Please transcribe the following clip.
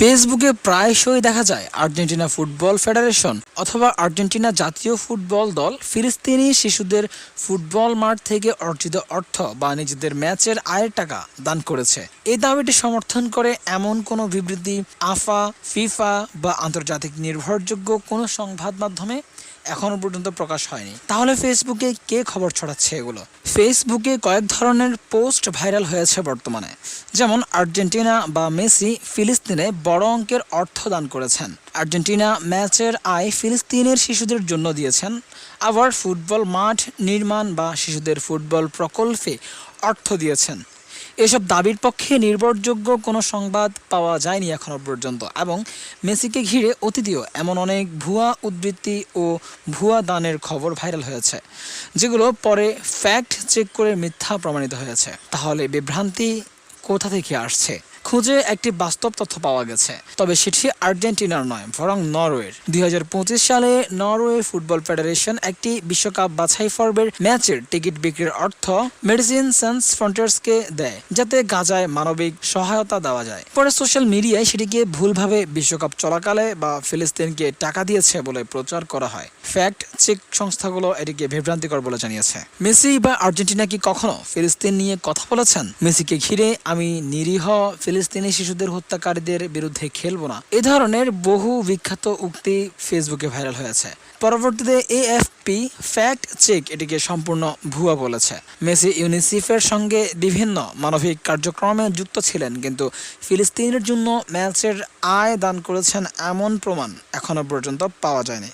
ফেসবুকে প্রায়শই দেখা যায় আর্জেন্টিনা ফুটবল ফেডারেশন অথবা আর্জেন্টিনা জাতীয় ফুটবল দল ফিলিস্তিনি শিশুদের ফুটবল মাঠ থেকে অর্জিত অর্থ বা নিজেদের ম্যাচের আয়ের টাকা দান করেছে। এই দাবিটি সমর্থন করে এমন কোনো বিবৃতি আফা, ফিফা বা আন্তর্জাতিক নির্ভরযোগ্য কোনো সংবাদ মাধ্যমে এখনো পর্যন্ত প্রকাশ হয়নি। তাহলে ফেসবুকে কে খবর ছড়াচ্ছে এগুলো? ফেসবুকে কয়েক ধরনের পোস্ট ভাইরাল হয়েছে বর্তমানে, যেমন আর্জেন্টিনা বা মেসি ফিলিস্তিনে বড় অঙ্কের অর্থ দান করেছেন, আর্জেন্টিনা ম্যাচের আয় ফিলিস্তিনের শিশুদের জন্য দিয়েছেন, আবার ফুটবল মাঠ নির্মাণ বা শিশুদের ফুটবল প্রকল্পে অর্থ দিয়েছেন। এসব দাবির পক্ষে নির্ভরযোগ্য কোনো সংবাদ পাওয়া যায়নি এখনো পর্যন্ত, এবং মেসিকে ঘিরে অতীতেও এমন অনেক ভুয়া উদ্ধৃতি ও ভুয়া দানের খবর ভাইরাল হয়েছে, যেগুলো পরে ফ্যাক্ট চেক করে মিথ্যা প্রমাণিত হয়েছে। তাহলে বিভ্রান্তি কোথা থেকে আসছে? খুঁজে একটি বাস্তব তথ্য পাওয়া গেছে, তবে সেটি আর্জেন্টিনার নয়, বরং নরওয়ের। 2025 সালে নরওয়ে ফুটবল ফেডারেশন একটি বিশ্বকাপ বাছাই পর্বের ম্যাচের টিকিট বিক্রির অর্থ মেডিসিন সান্স ফ্রন্টিয়ার্সকে দেয়, যাতে গাজায় মানবিক সহায়তা দেওয়া যায়। পরে সোশ্যাল মিডিয়ায় সেটিকে ভুলভাবে বিশ্বকাপ চলাকালে বা ফিলিস্তিনকে টাকা দিয়েছে বলে প্রচার করা হয়। ফ্যাক্ট চেক সংস্থাগুলো এটিকে বিভ্রান্তিকর বলে জানিয়েছে। মেসি বা আর্জেন্টিনা কি কখনো ফিলিস্তিন নিয়ে কথা বলেছেন? মেসিকে ঘিরে আমি নিরীহ ফিলিস্তিনি শিশুদের হত্যাকারীদের বিরুদ্ধে খেলবো না, এ ধরনের বহু বিখ্যাত উক্তি ফেসবুকে ভাইরাল হয়েছে। পরবর্তীতে এএফপি ফ্যাক্ট চেক এটিকে সম্পূর্ণ ভুয়া বলেছে। মেসি ইউনিসেফের সঙ্গে বিভিন্ন মানবিক কার্যক্রমে যুক্ত ছিলেন, কিন্তু ফিলিস্তিনের জন্য ম্যাচের আয় দান করেছেন এমন প্রমাণ এখনো পর্যন্ত পাওয়া যায়নি।